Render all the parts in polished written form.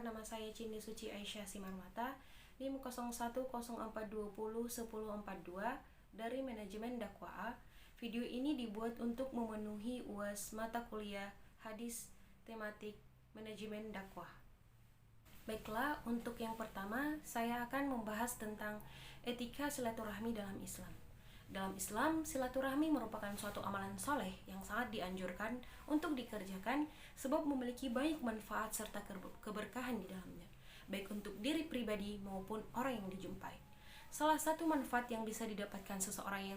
perkenalkan nama saya Cindy Suci Aisyah Simarmata, NIM 0104201042 dari Manajemen Dakwah A. Video ini dibuat untuk memenuhi UAS mata kuliah hadis tematik Manajemen Dakwah. Baiklah, untuk yang pertama, saya akan membahas tentang etika silaturahmi dalam Islam. Dalam Islam, silaturahmi merupakan suatu amalan soleh yang sangat dianjurkan untuk dikerjakan sebab memiliki banyak manfaat serta keberkahan di dalamnya, baik untuk diri pribadi maupun orang yang dijumpai. Salah satu manfaat yang bisa didapatkan seseorang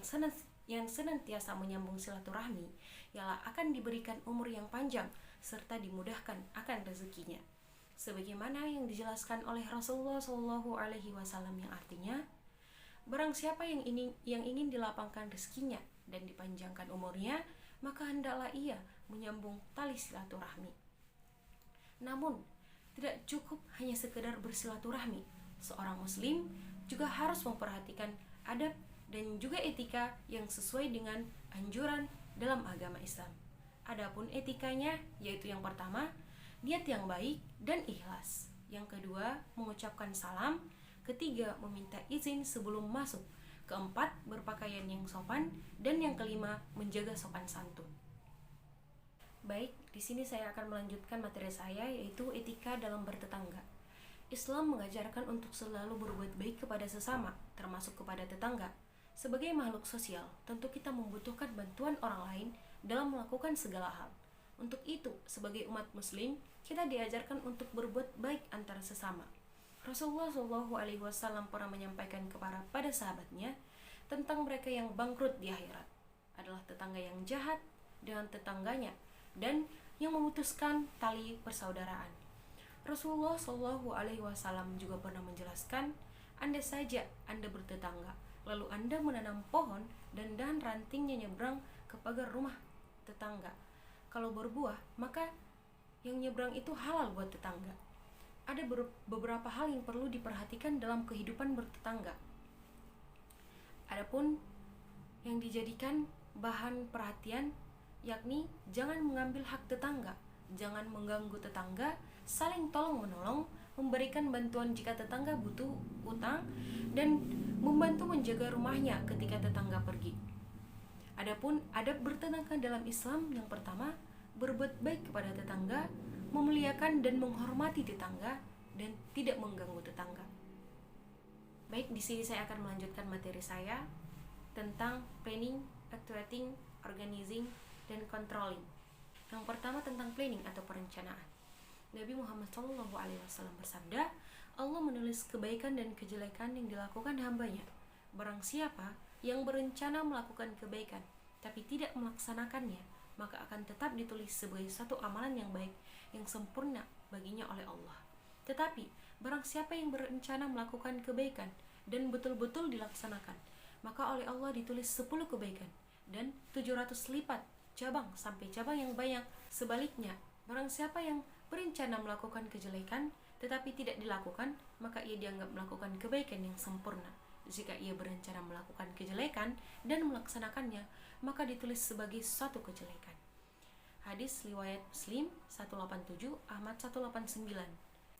yang senantiasa menyambung silaturahmi ialah akan diberikan umur yang panjang serta dimudahkan akan rezekinya. Sebagaimana yang dijelaskan oleh Rasulullah SAW yang artinya, barang siapa yang ingin dilapangkan rezekinya dan dipanjangkan umurnya, maka hendaklah ia menyambung tali silaturahmi. Namun, tidak cukup hanya sekedar bersilaturahmi. Seorang muslim juga harus memperhatikan adab dan juga etika yang sesuai dengan anjuran dalam agama Islam. Adapun etikanya yaitu yang pertama, niat yang baik dan ikhlas. Yang kedua, mengucapkan salam. Ketiga, meminta izin sebelum masuk. Keempat, berpakaian yang sopan. Dan yang kelima, menjaga sopan santun. Baik, di sini saya akan melanjutkan materi saya, yaitu etika dalam bertetangga. Islam mengajarkan untuk selalu berbuat baik kepada sesama, termasuk kepada tetangga. Sebagai makhluk sosial, tentu kita membutuhkan bantuan orang lain dalam melakukan segala hal. Untuk itu, sebagai umat muslim, kita diajarkan untuk berbuat baik antara sesama. Rasulullah SAW pernah menyampaikan pada sahabatnya tentang mereka yang bangkrut di akhirat adalah tetangga yang jahat dengan tetangganya dan yang memutuskan tali persaudaraan. Rasulullah SAW juga pernah menjelaskan, andai saja Anda bertetangga, lalu Anda menanam pohon dan dahan rantingnya nyebrang ke pagar rumah tetangga. Kalau berbuah, maka yang nyebrang itu halal buat tetangga. Ada beberapa hal yang perlu diperhatikan dalam kehidupan bertetangga. Adapun yang dijadikan bahan perhatian yakni jangan mengambil hak tetangga, jangan mengganggu tetangga, saling tolong-menolong, memberikan bantuan jika tetangga butuh utang, dan membantu menjaga rumahnya ketika tetangga pergi. Adapun adab bertetangga dalam Islam yang pertama, berbuat baik kepada tetangga, memuliakan dan menghormati tetangga, dan tidak mengganggu tetangga. Baik, di sini saya akan melanjutkan materi saya tentang planning, actuating, organizing, dan controlling. Yang pertama tentang planning atau perencanaan. Nabi Muhammad SAW bersabda, Allah menulis kebaikan dan kejelekan yang dilakukan hambanya. Barang siapa yang berencana melakukan kebaikan tapi tidak melaksanakannya, maka akan tetap ditulis sebagai satu amalan yang baik yang sempurna baginya oleh Allah. Tetapi barang siapa yang berencana melakukan kebaikan dan betul-betul dilaksanakan, maka oleh Allah ditulis 10 kebaikan dan 700 lipat cabang sampai cabang yang banyak. Sebaliknya, barang siapa yang berencana melakukan kejelekan tetapi tidak dilakukan, maka ia dianggap melakukan kebaikan yang sempurna. Jika ia berencana melakukan kejelekan dan melaksanakannya, maka ditulis sebagai suatu kejelekan. Hadis riwayat Muslim 187, Ahmad 189.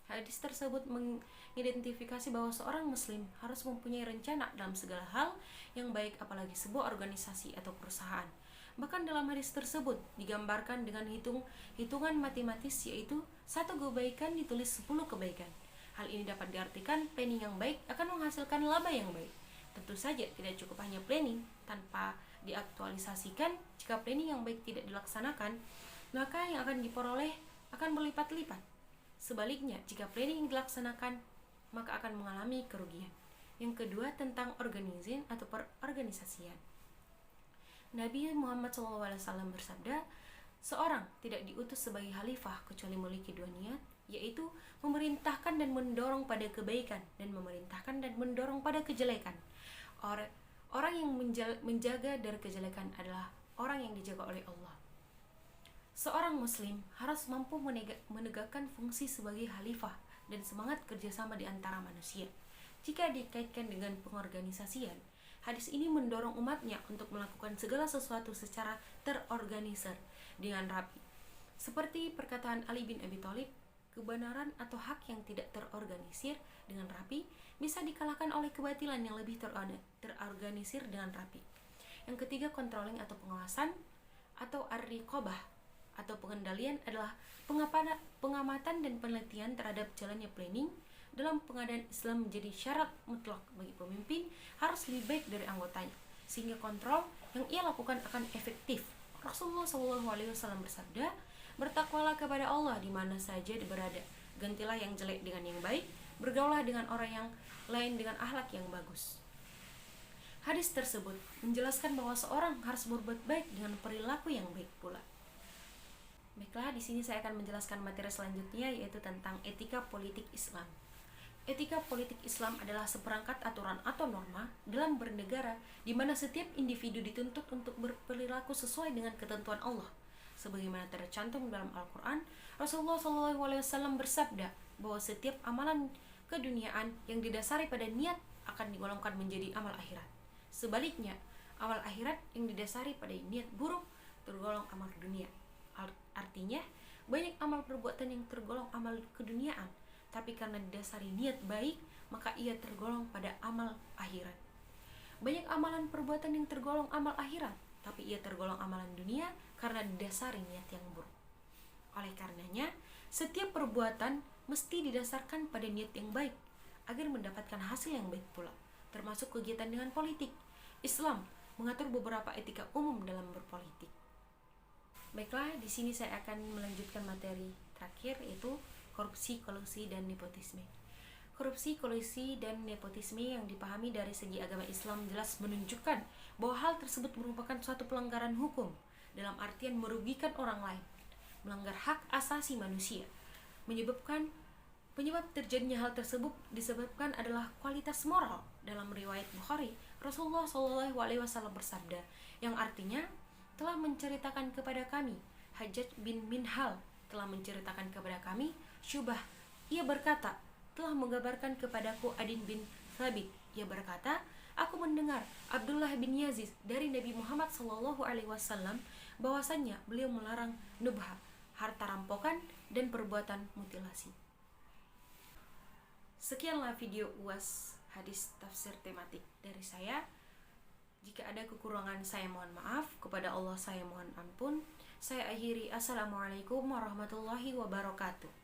Hadis tersebut mengidentifikasi bahwa seorang muslim harus mempunyai rencana dalam segala hal yang baik, apalagi sebuah organisasi atau perusahaan. Bahkan dalam hadis tersebut digambarkan dengan hitungan matematis, yaitu satu kebaikan ditulis 10 kebaikan. Hal ini dapat diartikan planning yang baik akan menghasilkan laba yang baik. Tentu saja tidak cukup hanya planning tanpa diaktualisasikan. Jika planning yang baik tidak dilaksanakan, maka yang akan diperoleh akan berlipat-lipat. Sebaliknya, jika planning dilaksanakan, maka akan mengalami kerugian. Yang kedua tentang organizing atau perorganisasian. Nabi Muhammad SAW bersabda, seorang tidak diutus sebagai khalifah kecuali memiliki dua niat, yaitu memerintahkan dan mendorong pada kebaikan dan memerintahkan dan mendorong pada kejelekan. Orang yang menjaga dari kejelekan adalah orang yang dijaga oleh Allah. Seorang muslim harus mampu menegakkan fungsi sebagai khalifah dan semangat kerjasama di antara manusia. Jika dikaitkan dengan pengorganisasian, hadis ini mendorong umatnya untuk melakukan segala sesuatu secara terorganisir dengan rapi. Seperti perkataan Ali bin Abi Thalib, Kebenaran atau hak yang tidak terorganisir dengan rapi bisa dikalahkan oleh kebatilan yang lebih terorganisir dengan rapi. Yang ketiga, controlling atau pengawasan atau ar-riqabah atau pengendalian adalah pengamatan dan penelitian terhadap jalannya planning dalam pengadaan Islam menjadi syarat mutlak bagi pemimpin harus lebih baik dari anggotanya, sehingga kontrol yang ia lakukan akan efektif. Rasulullah SAW bersabda, "Bertakwalah kepada Allah di mana saja berada, gantilah yang jelek dengan yang baik, bergaulah dengan orang yang lain dengan akhlak yang bagus." Hadis tersebut menjelaskan bahwa seorang harus berbuat baik dengan perilaku yang baik pula. Baiklah, di sini saya akan menjelaskan materi selanjutnya, yaitu tentang etika politik Islam. Etika politik Islam adalah seperangkat aturan atau norma dalam bernegara di mana setiap individu dituntut untuk berperilaku sesuai dengan ketentuan Allah. Sebagaimana tercantum dalam Al-Quran, Rasulullah SAW bersabda bahwa setiap amalan keduniaan yang didasari pada niat akan digolongkan menjadi amal akhirat. Sebaliknya, amal akhirat yang didasari pada niat buruk tergolong amal dunia. Artinya, banyak amal perbuatan yang tergolong amal keduniaan, tapi karena didasari niat baik, maka ia tergolong pada amal akhirat. Banyak amalan perbuatan yang tergolong amal akhirat, tapi ia tergolong amalan dunia karena didasari niat yang buruk. Oleh karenanya, setiap perbuatan mesti didasarkan pada niat yang baik agar mendapatkan hasil yang baik pula, termasuk kegiatan dengan politik. Islam mengatur beberapa etika umum dalam berpolitik. Baiklah, di sini saya akan melanjutkan materi terakhir, yaitu korupsi, kolusi, dan nepotisme. Korupsi, kolusi, dan nepotisme yang dipahami dari segi agama Islam jelas menunjukkan bahwa hal tersebut merupakan suatu pelanggaran hukum dalam artian merugikan orang lain, melanggar hak asasi manusia. Penyebab terjadinya hal tersebut disebabkan adalah kualitas moral. Dalam riwayat Bukhari, Rasulullah SAW bersabda, yang artinya telah menceritakan kepada kami Hajjaj bin Minhal telah menceritakan kepada kami Syubah, ia berkata, telah mengabarkan kepadaku Adin bin Thabit, ia berkata, aku mendengar Abdullah bin Yazid dari Nabi Muhammad SAW bahwasannya beliau melarang nubha, harta rampokan, dan perbuatan mutilasi. Sekianlah video UAS hadis tafsir tematik dari saya. Jika ada kekurangan, saya mohon maaf. Kepada Allah saya mohon ampun. Saya akhiri. Assalamualaikum warahmatullahi wabarakatuh.